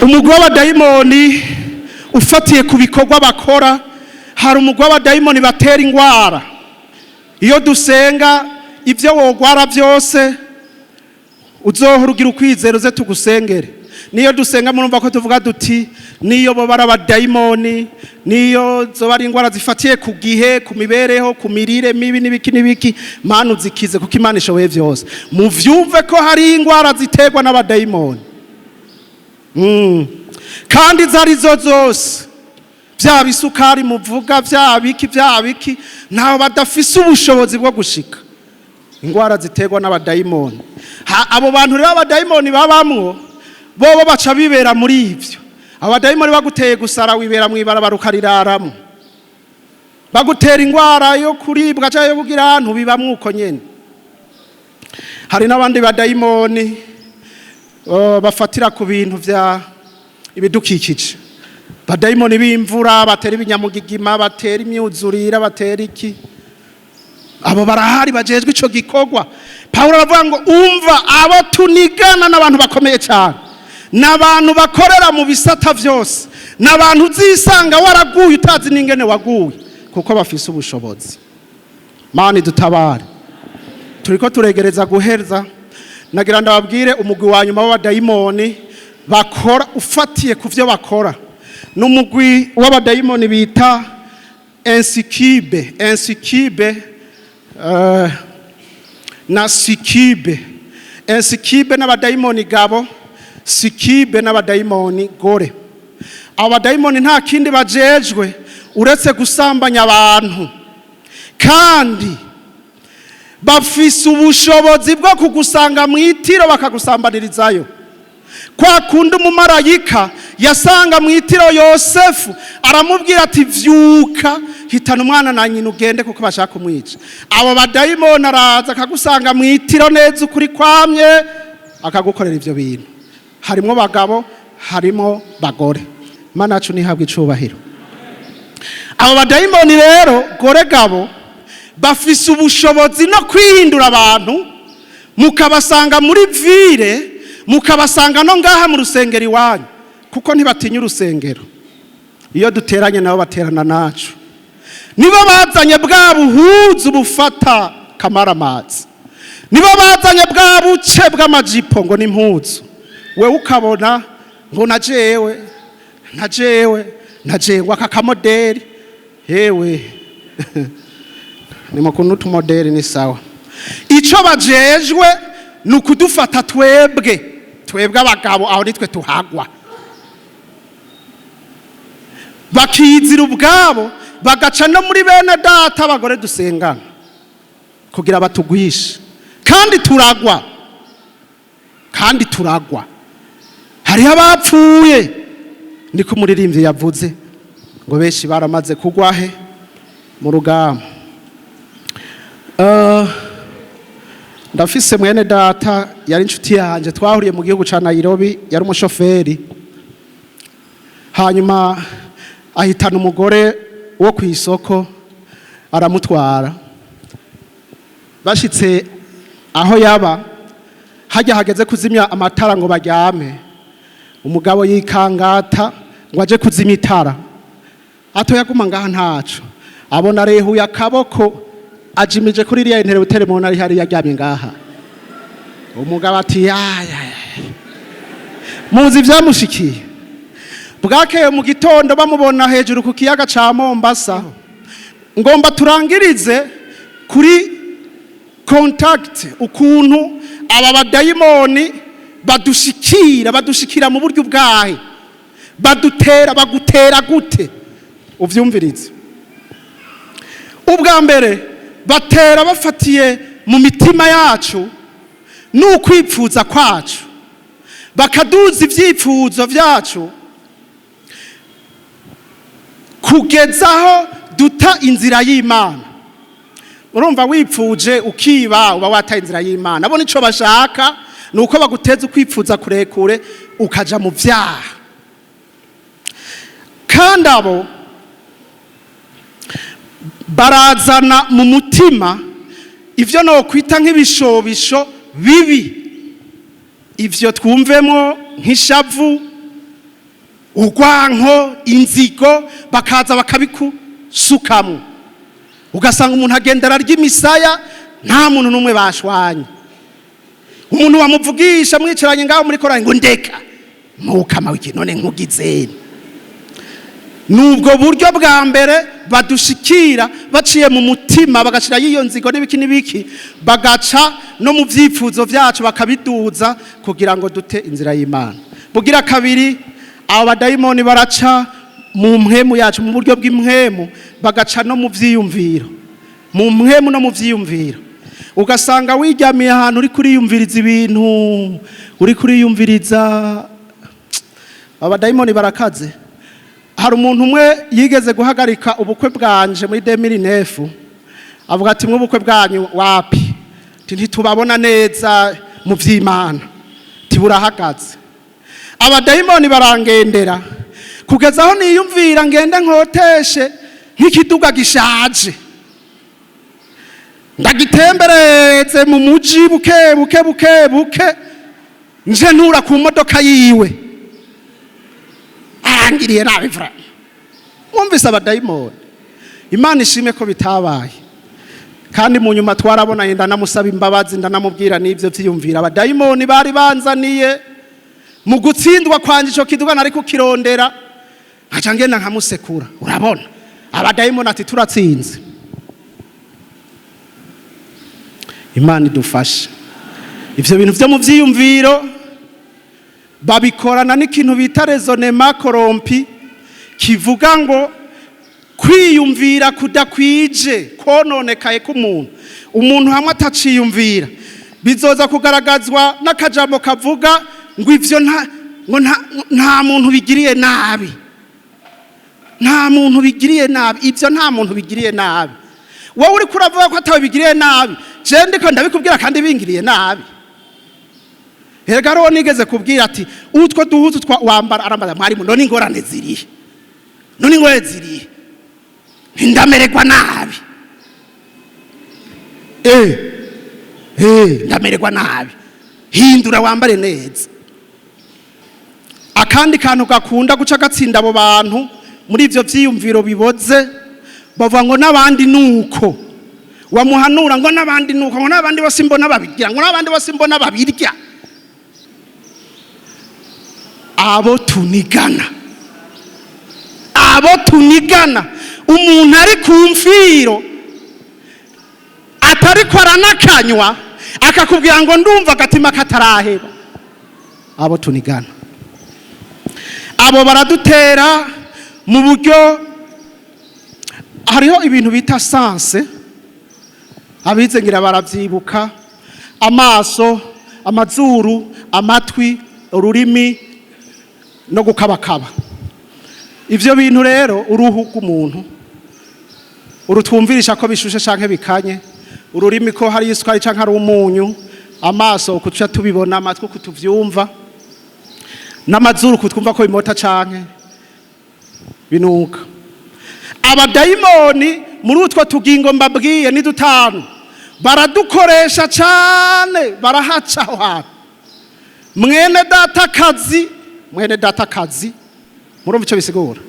Speaker 1: umugwi w'abadayimoni ufatiye ku bikorwa bakora hari umugwi w'abadayimoni batera ingwara iyo dusenga ibyo wogwara byose uzohora ugira ukwizera uze tugusengere niyo dusenga murumva ko tuvuga duti niyo bo barabadayimoni niyo zo bari ingwara zifatiye ku gihe ku mibereho ku mirire mibi n'ibiki manu zikize kuko Imana ishoboye byose muvyumve ko hari ingwara ziterwa n'abadayimoni kandi zari zo zose bya bisukari muvuga bya biki ntaho badafise ubushobozi bwo gushika ingwara ziterwa n'abadayimoni abo bantu rero abadayimoni babamwo bobo baca bibera muri ivyo abadayimoni baguteye gusara wibera mwibarabara ukariraramo bagutera ingwara yo kuribwa cyangwa yo kugira ahantu bibamwo uko nyene hari n'abandi badayimoni bafatira ku bintu vya ibidukikije badayimoni b'imvura batera ibinyamugigima batera imyuzurira batera iki abo barahari bajejwe ico gikorwa Paulo aravuga ngo umva abo tunigana n'abantu bakomeye cyane n'abantu bakorera mu bisata vyose n'abantu uzisanga waraguye utazi n'ingene waguye kuko bafise ubushobozi Mani dutabare turiko turegereza guherza nagira ndababwire umugwi wa nyuma w'abadayimoni bakora ufatiye ku vyo bakora n'umugwi w'abadayimoni bita insikibe na sikibe insikibe n'abadayimoni gabo sikibe n'abadayimoni gore abadayimoni nta kindi bajejwe uretse gusambanya abantu kandi bafise ubushobozi bwo kugusanga mu itiro bakagusambanirizayo kwa kundi umumarayika yasanga mu itiro Yosefu aramubwira ati vyuka hitana umwana na nyina ugende kuko bashaka kumwica abo badayimoni araza akagusanga mu itiro neza ukuri kwamye akagukorera ivyo bintu harimo bagabo harimo bagore Mana yacu nihabwe icubahiro abo badayimoni rero gore gabo bafise ubushobozi no kwihindura abantu mukabasanga muri vire mukabasanga no ngaha mu rusengero iwanyu kuko ntibatinya urusengero iyo duteranye nabo baterana nacu nibo bazanye bwa buhuzu bufata kamaramazi nibo bazanye bwa buce bw'amajipo ngo n'impuzu wewe ukabona ngo najewe aka kamodeli yewe ni mukunu tumodeli ni sawa ico bajejwe nukudufata twebwe abagabo aho nitwe tuhagwa bakizira ubwabo bagaca no muri bene data abagore dusengana kugira batugwishe kandi turagwa hari abapfuye niko umuririmbyi yavuze ngo benshi baramaze kugwahe mu rugamba ndafise mwene data yari inshuti yanje twahuriye mu gihugu ca Nairobi yari umushoferi hanyuma ahitana umugore wo kwisoko aramutwara bashitse aho yaba hajya hageze kuzimya amatara ngo baryame umugabo yikangata ngo aje kuzimya itara atoya guma ngaha ntacu abona rehuye akaboko ajimije kuri iriya intebe utere mu nari hari yaryamye ngaha umugabo ati ya muzi byamushikiye bwakeye mu gitondo bamubona hejuru ku kiyaga ca Mombasa ngomba turangirize kuri contact ukuntu aba badayimoni badushikira mu buryo bwahe bagutera gute uvyumvirize ubwa mbere batera bafatiye mu mitima yacu n'ukwipfuza kwacu bakaduza ivyipfuzo vyacu kugezaho duta inzira y'Imana. Urumva wipfuje ukiba uba wataye inzira y'Imana. Abo nico bashaka nuko baguteza ukwipfuza kurekure ukaja mu vyaha. Kandi abo barazana mu mutima ivyo no kwita nk'ibishobisho bibi. Ivyo twumvemo nk'ishavu, urwanko, inzigo, bakaza bakabikusukamo. Ugasanga umuntu agendera ry'imisaya nta muntu numwe bashwanye. Umuntu wamuvugisha mwicaranye ngaho muri korani ngo ndeka mukama wiki none nkugizeni. Nubwo buryo bwa mbere badushikira baciye mu mutima bagashira yiyo nzigo n'ibiki bagaca no mu vyipfuzo vyacu bakabiduza kugira ngo dute inzira y'Imana. Bugira kabiri aba badayimoni baraca mu mpwemu yacu mu buryo bw'impwemu bagaca no mu vyiyumviro. Mu mpwemu no mu vyiyumviro. Ugasanga wiryamiye ahantu uri kuriyumviriza ibintu uri kuriyumviriza abadayimoni barakaze. Hari umuntu umwe yigeze guhagarika ubukwe bwanje muri 2009 avuga ati mw'ubukwe bwanyu wapi ntitubabona neza mu vy'Imana tiburahagaze. Abadayimoni barangendera kugeza aho niyumvira ngende nkoteshe nk'ikiduga gishaje ndagitembereze mu muji buke nje ntura ku modoka yiwe arangiriye nabi vra. Mwumvise abadayimoni Imana ishime ko bitabaye kandi mu nyuma twarabona yenda namusaba imbabazi ndanamubwira n'ivyo vyiyumvira abadayimoni bari banzaniye mu gutsindwa kwanje ico kiduga nari kukirondera aca ngenda nkamusekura. Urabona abadayimoni ati turatsinze. Imana idufashe. Ivyo bintu vyo mu vyiyumviro babikorana n'ikintu bita raisonnement corrompu kivuga ngo kwiyumvira kudakwije kononekaye k'umuntu. Umuntu hamwe ataciyumvira bizoza kugaragazwa n'akajambo kavuga ngo ivyo nta muntu bigiriye nabi. Nta muntu bigiriye nabi. Ivyo nta muntu bigiriye nabi. Wowe uri kuravuga ko atawe bigiriye nabi je ndiko ndabikubwira kandi bingiriye nabi. Hega ro nigeze kubwira ati utwo duhuzu twa wambara arambaza mwari mu none ingorane zirihe none ingorane zirihe ndamererwa nabi ndamererwa nabi hindura wambare neza. Akandi kantu gakunda guca gatsinda abo bantu muri ivyo vyiyumviro biboze bavuga ngo nabandi nuko wamuhanura ngo nabandi nuko ngo nabandi bose mbona babigira ngo nabandi bose mbona babirya. Abo tunigana umuntu ari kumfiro atari kwaranakanywa akakubwira ngo ndumva gatima kataraheba. Abo tunigana abo baradutera mu buryo hariho ibintu bita sanse abize ngira baravyibuka amaso amazuru amatwi ururimi no gukabakaba. Ivyo bintu rero uruhu rw'umuntu urutwumvirisha ko bishushe canke bikanye, ururimi ko hari isukari canke ari umunyu, amaso kutuca tubibona, amatwi kutuvyumva, n'amazuru kutwumva ko bimota canke binuka. Abadayimoni muri utwo tugingo mbabwiye ni dutanu baradukoresha cane barahaca aho hantu. Mwene data kazi murumva icyo bisigura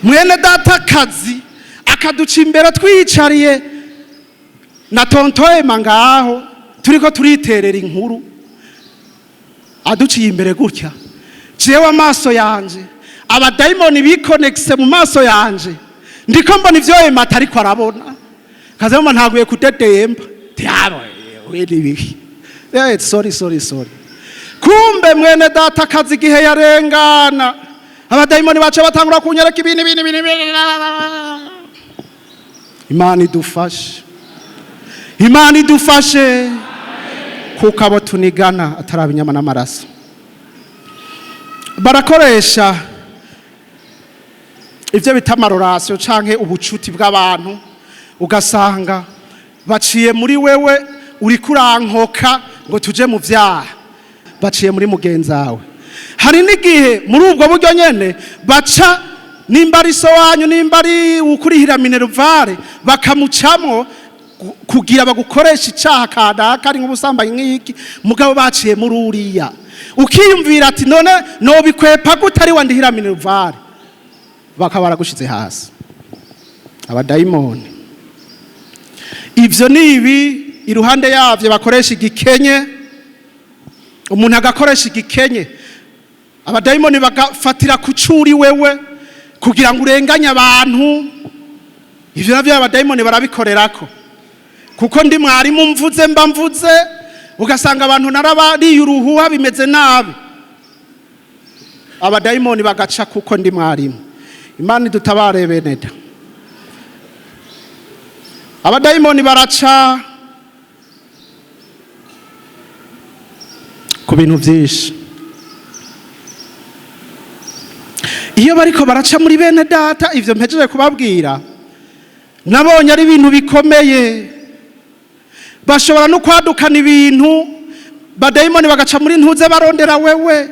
Speaker 1: mwene data kazi akaduca imbere twiyicariye na tontoema ngaho turiko turiterera inkuru aduciye imbere gutya jewe amaso yanje abadayimoni bikonekise mu maso yanje ndiko mbona ivyo Ema atariko arabona kazema ntaguye kudedemba tiabo welibi sorry kumbe mwene data kazi igihe yarengana abadayimoni bace batangura kunyereka ibintu Imana idufashe kuko abo tunigana atari inyama n'amaraso barakoresha ivyo bita amarorasiyo canke ubucuti bw'abantu ugasanga baciye muri wewe uri kurankoka ngo tuje mu vyaha baciye muri mugenzawe hari n'igihe muri ubwo buryo nyene baca nimba ari so wanyu nimba ari ukurihira minervare bakamucamwo kugira bagukoresha icaha kadaka ari nk'ubusambanyi nk'iki mugabo baciye muri uriya ukiyumvira ati none no bikwepa gutari wandihira minervare bakabara gushize hasi abadayimoni ivyo nibi iruhande yavyo bakoresha igikenye umuntu agakoresha igikenye abadayimoni bagafatira kucuri wewe kugira ngo urenganye abantu ivyo navyo abadayimoni barabikorerako kuko ndi mwarimu mvuze mba mvuze ugasanga abantu narabariye uruhuha bimeze nabi abadayimoni bagaca kuko ndi mwarimu Imana idutabare beneda abadayimoni baraca ku bintu byinshi iyo bariko baraca muri bene data ivyo mpejeje kubabwira nabonye ari ibintu bikomeye bashobora no kwadukana ibintu badayimoni bagaca muri ntuze barondera wewe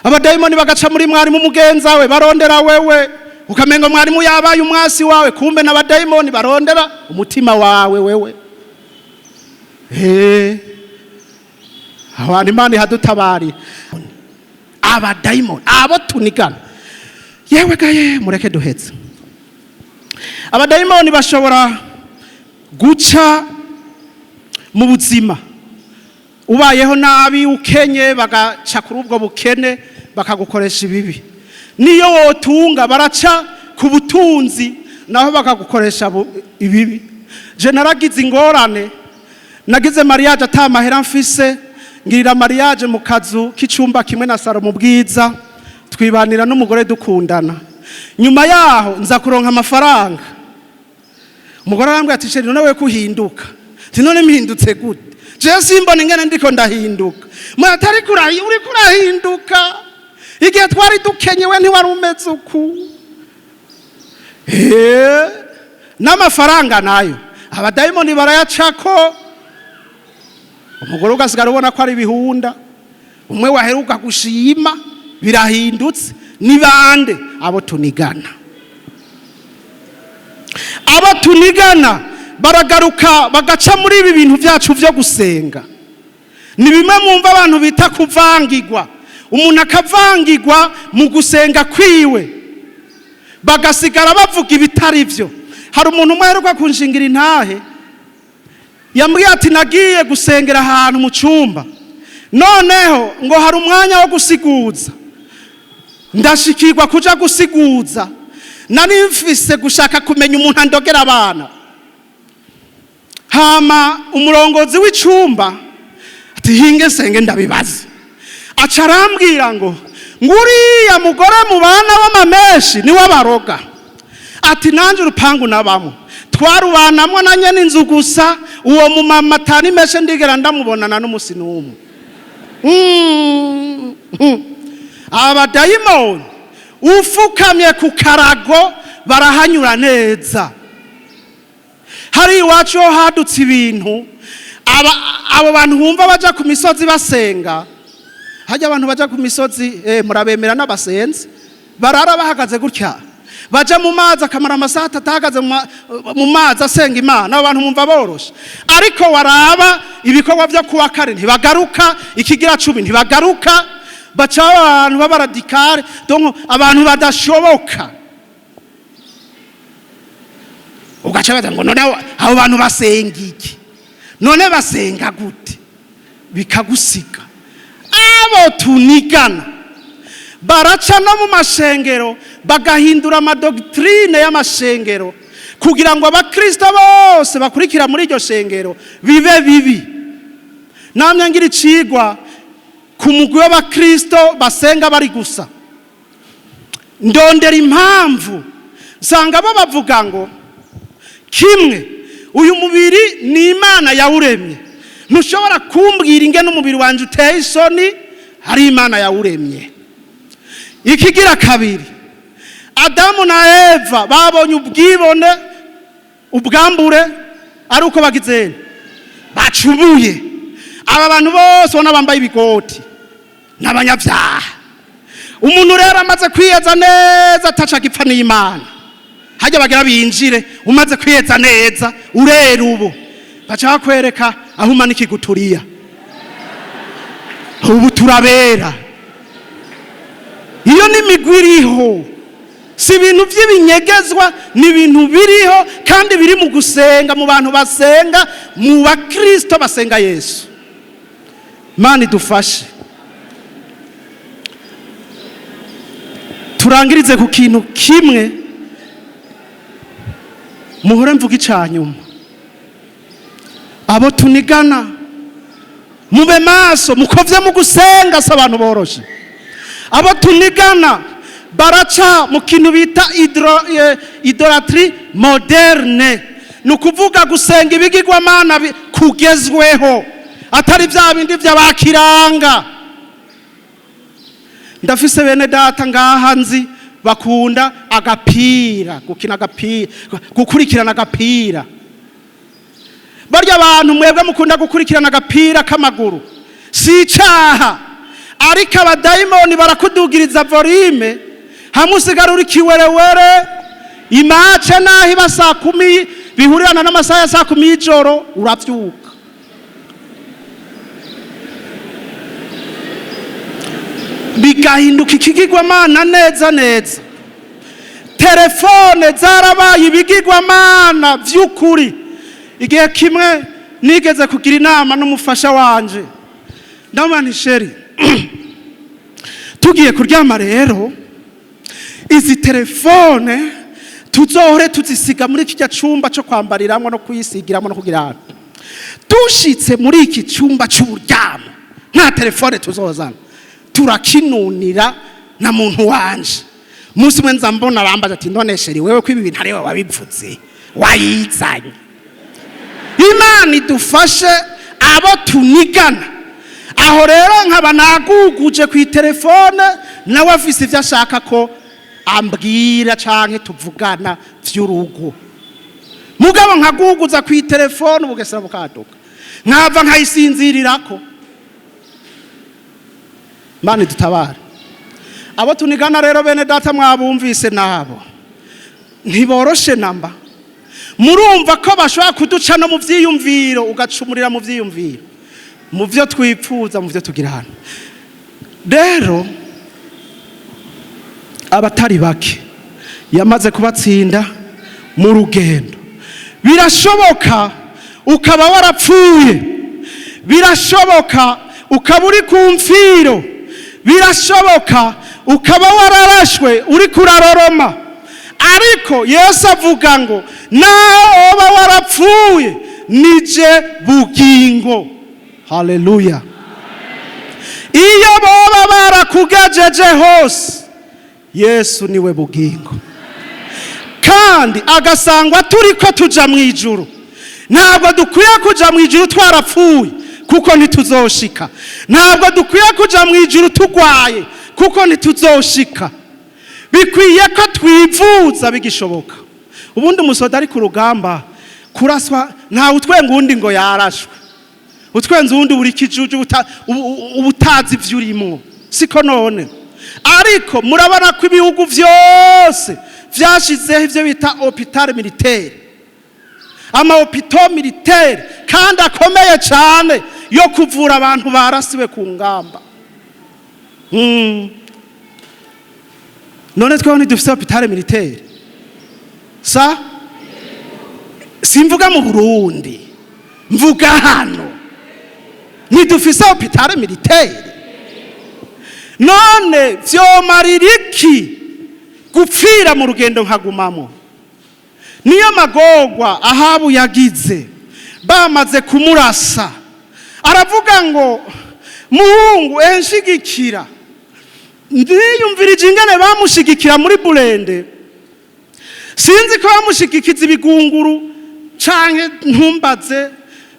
Speaker 1: abadayimoni bagaca muri mwarimu mugenza we barondera wewe ukamenga mwarimu yabaye umwasi wawe kumbe n'abadayimoni barondera umutima wawe wewe abantu Imana hadutabari abadayimoni abo tunigana yewe gaye mureke duhetse abadayimoni bashobora guca mu buzima ubayeho nabi ukenye bagaca kuri ubwo bukene bakagukoresha ibibi niyo wotunga baraca ku butunzi naho bakagukoresha ibibi je naragize ingorane nagize mariage atamahera mfise ngirira mariage mu kazu k'icumba kimwe na saro mu bwiza twibanira n'umugore dukundana nyuma yaho nza kuronka amafaranga umugore arambwira ati sheri none we kuhinduka ati none mpindutse gute je simbona ingene ndiko ndahinduka mwe atari kurahi uri kurahinduka igihe twari dukenyewe ntiwari umeze uku n'amafaranga nayo abadayimoni barayacako umugore ugasigara ubona ko ari ibihunda umwe waheruka gushima birahindutse ni bande abo tunigana baragaruka bagaca muri ibi bintu byacu byo gusenga ni bimwe mwumva abantu bita kuvangirwa umuntu akavangirwa mu gusenga kwiwe bagasigara bavuga ibitari byo hari umuntu umwe aheruka kunshingira intahe yambwiye ati nagiye gusengera ahantu mu cyumba noneho ngo hari umwanya wo gusiguza ndashikirwa kuja gusiguza nari mfise gushaka kumenya umuntu andogera abana hama umurongozi w'icumba ati hinge senge ndabibaza acarambwira ngo nguriya mugore mu bana b'amameshi ni wabaroga ati nanje urupangu nabamo twarubanamwe na nyene inzu gusa uwo mu mama tani meshe ndigera ndamubonana n'umusi n'umwe abadayimoni ufukamye ku karago barahanyura neza hari iwacu hadutse ibintu abo bantu bumva baja ku misozi basenga hajya abantu baja ku misozi murabemera n'abasenzi barara bahagaze gutya baja mu mazi akamara amasaha atahagaze mu mazi asenga Imana abantu mumva boroshe ariko waraba ibikorwa byo kuwa kare ntibagaruka ikigira 10 ntibagaruka baca abantu b'abaradikare donc abantu badashoboka. Ugaca baza ngo none abo bantu basenga iki, none basenga gute, bikagusiga. Abo tunigana baraca no mu mashengero bagahindura amadoktrine y'amashengero kugira ngo abakristo bose bakurikira muri iryo shengero bibe bibi. Namwe ngira icigwa ku mugwi w'abakristo basenga bari gusa, ndondera impamvu nsanga bo bavuga ngo kimwe uyu mubiri ni Imana yawuremye, ntushobora kumbwira ingene umubiri wanje uteye isoni, hari Imana yawuremye. Ikigira kabiri, Adamu na Eva babonye ubwibone ubwambure ari uko bagize bacumuye. Aba bantu bose bona bambaye ibigoti n'abanyabyaha. Umuntu rero amaze kwiyeza neza ataca gipfa n'Imana, hajya bagira binjire umaze kwiyeza neza urera ubu baca bakwereka aho umanika iguturiya, ubu turabera. Iyo ni migwiriho, si ibintu by'ibinyegezwa, ni ibintu biriho kandi biri mu gusenga, mu bantu basenga, mu bakristo basenga Yesu. Imana idufashe. Turangirize ku kintu kimwe, muhore mvuga icanyuma. Abo tunigana mube maso, mukovye mu gusenga, si abantu boroshe. Abo tunigana baraca mu kintu bita idolatrie moderne, nukuvuga gusenga ibigirwamana kugezweho, atari vya bindi vy'abakiranga. Ndafise bene data ngaha nzi bakunda agapira, gukina agapira, gukurikirana agapira. Barya abantu mwebwe mukunda gukurikirana agapira k'amaguru, si icaha, ariko abadayimoni barakudugiriza volume, hamwe usigara uri kiwerewere. Imace naho iba saa 10 bihurirana n'amasaha ya saa 10 y'ijoro uravyuka. Bigahinduka ikigirwamana neza neza. Telefone zarabaye ibigirwamana vy'ukuri. Igihe kimwe nigeze kugira inama n'umufasha wanje, ndamubwira sheri, tugiye kuryama rero izi telefone tuzohore tuzisiga muri kijya cumba cyo kwambariramwe no kuyisigiramo no kugira hano. Dushitse muri iki cumba cy'uburyamo nta telefone tuzozana, turakinunira na muntu wanje. Musi mwe nza mbona bambaje ati none sheri wewe ko ibi bintu ari wabivuze wayizanye. Imana idufashe abo tunigana. Aho rero nkaba naguguje ku telefone nawe afise ivyo ashaka ko ambwira canke tuvugana vy'urugo. Mugabo nkaguguza ku telefone ubugesera bukaduka, nkava nkayisinzirirako. Imana dutabara. Abo tunigana rero bene data mwabumvise nabo ntiboroshe namba. Murumva ko bashobora kuduca no mu vyiyumviro, ugacumurira mu vyiyumviro, mu vyo twipfuza, mu vyo tugira hano. Rero abatari bake yamaze kubatsinda mu rugendo. Birashoboka ukaba warapfuye, birashoboka ukaba uri ku mfiro, birashoboka ukaba wararashwe uri kuraroroma, ariko Yesu avuga ngo naho oba warapfuye nije bugingo. Haleluya. Iyo boba barakugejeje hose, Yesu niwe bugingo. Kandi agasangwa turiko tuja mu ijuru. Ntabwo dukwiye kuja mu ijuru twarapfuye kuko ntituzoshika. Ntabwo dukwiye kuja mu ijuru tugwaye kuko ntituzoshika. Bikwiye ko twivuza bigishoboka. Ubundi umusoda ari ku rugamba kuraswa nta utwenga undi ngo yarashwe. Utwenze undi buri kijuju ubutazi vyurimo. Siko none. Ariko murabona ko ibihugu vyose vyashizeho ivyo bita hôpital militaire. Ama hôpital militaire kandi akomeye cyane yo kuvura abantu barasiwe ku ngamba. none tweho ntidufise hopitale militaire sa simvuga mu Burundi mvuga hano ntidufise hopitale militaire none vyomarira iki gupfira mu rugendo nkagumamo niyo magorwa Ahabu yagize bamaze kumurasa aravuga ngo muhungu enshigikira ndiyumvirije ingene bamushigikira muri burende sinzi ko bamushigikiza ibigunguru canke ntumbaze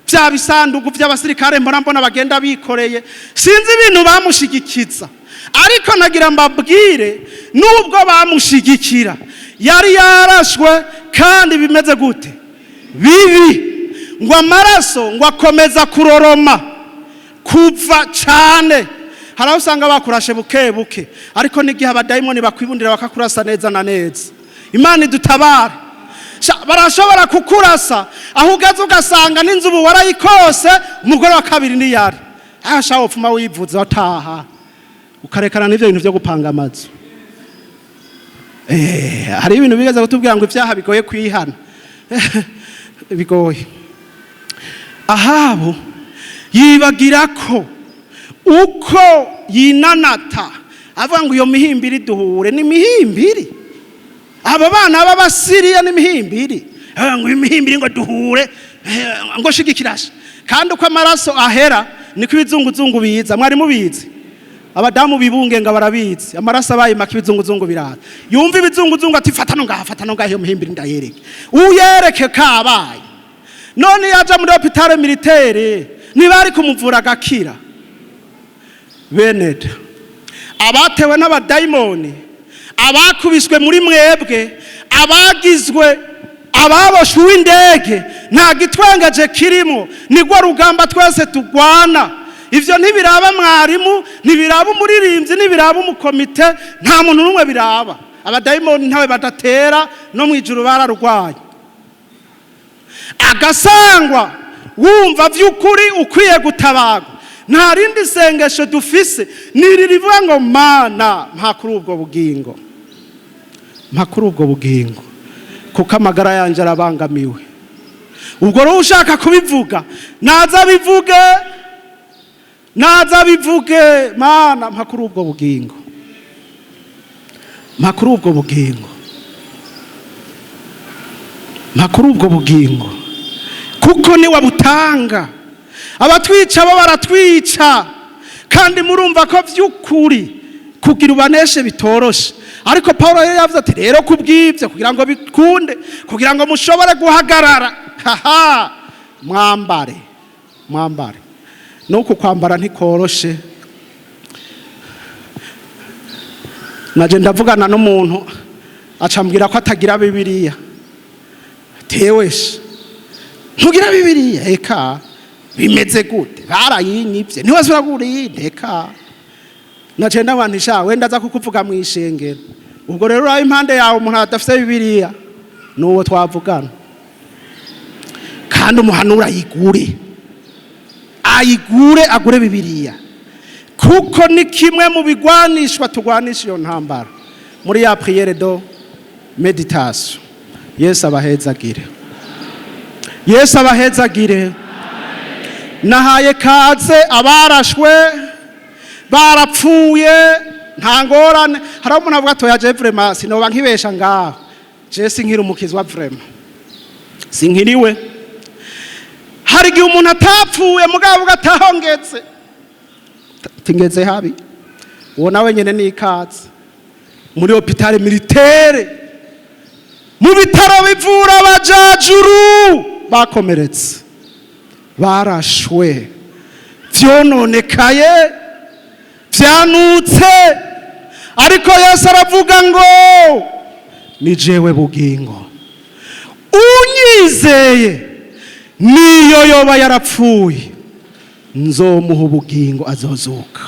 Speaker 1: bya bisandugu by'abasirikare mbona bagenda bikoreye sinzi ibintu bamushigikiza ariko nagira mbabwire nubwo bamushigikira yari yarashwe kandi bimeze gute bibi ngo amaraso ngo akomeza kuroroma kuva cyane haraho usanga bakurashe buke buke ariko n'igihe abadayimoni bakwibundira bakakurasa neza na neza Imana idutabare barashobora kukurasa aho ugaze ugasanga n'inzubu warayikose umugore wa kabiri ni yari asha upfuma wivuze wataha ukarekana n'ivyo bintu byo gupanga amazu hari ibintu bigeze kutubwira ngo ivyaha bigoye kwihana bigoye Ahabu yibagira ko uko yinanata avuga ngo iyo mihimbiri duhure ni mihimbiri aba bana b'Abasiriya ni mihimbiri ngo imihimbiri ngo duhure ngo shigikirashe kandi uko amaraso ahera niko ibizunguzungu biza mwari mubizi abadamu bibunge ngo barabizi amaraso abaye make ibizunguzungu biraza yumva ibizunguzungu ati fatano ngaha iyo mihimbiri ndayereke uyereke kabaye none yaja muri hopitale militaire nibari kumuvura gakira beneda abatewe n'abadayimoni abakubiswe muri mwebwe abagizwe ababoshwe indege nta gitwengeje kirimo nigwa rugamba twese tugwana ivyo ntibiraba mwarimu ntibiraba umuririmbyi ntibiraba umukomite nta muntu numwe biraba abadayimoni ntawe badatera no mwijuru bararwaye agasangwa wumva vy'ukuri ukwiye gutabaga nta rindi sengesho dufise niririvuga ngo mana mpa kuri ubwo bugingo kuko amagara yanje arabangamiwe ubwo rero ushaka kubivuga naza bivuge mana mpa kuri ubwo bugingo kuko ni wabutanga abatwica bo baratwica kandi murumva ko vy'ukuri kugira ubaneshe bitoroshe ariko Paulo yari yavuze ati rero kubwivyo kugira ngo bikunde kugira ngo mushobore guhagarara mwambare nuko kwambara ntikoroshe naje ndavugana n'umuntu acambwira ko atagira Bibiliya teweshe ntugira Bibiliya eka bimeze gute barayinyivye ntiwasura kurindeka naje ndabantisha wenda za kukuvuga mu ishengero ubwo rero uri impande yawe umuntu adafite Bibiliya nuwo twavugana kandi umuhanura agure Bibiliya kuko ni kimwe mu bigwanishwa tugwanisha iyo ntambara muri ya prière de méditation Yesu abahezagire nahaye kaze abarashwe barapfuye nta ngorane hari umuntu avuga atoya je vraiment sinoba nkibesha ngaho je sinkiri umukizwa vraiment sinkiriwe hari gihe umuntu atapfuye mugabo ugatahongetse tingeze habi uwo nawe nyene ni ikaze muri hopitale militaire mu bitaro bivura abajajuru bakomeretse barashwe vyononekaye vyanutse ariko Yesu aravuga ngo ni jewe bugingo unyizeye niyo yoba yarapfuye nzomuha ubugingo azozuka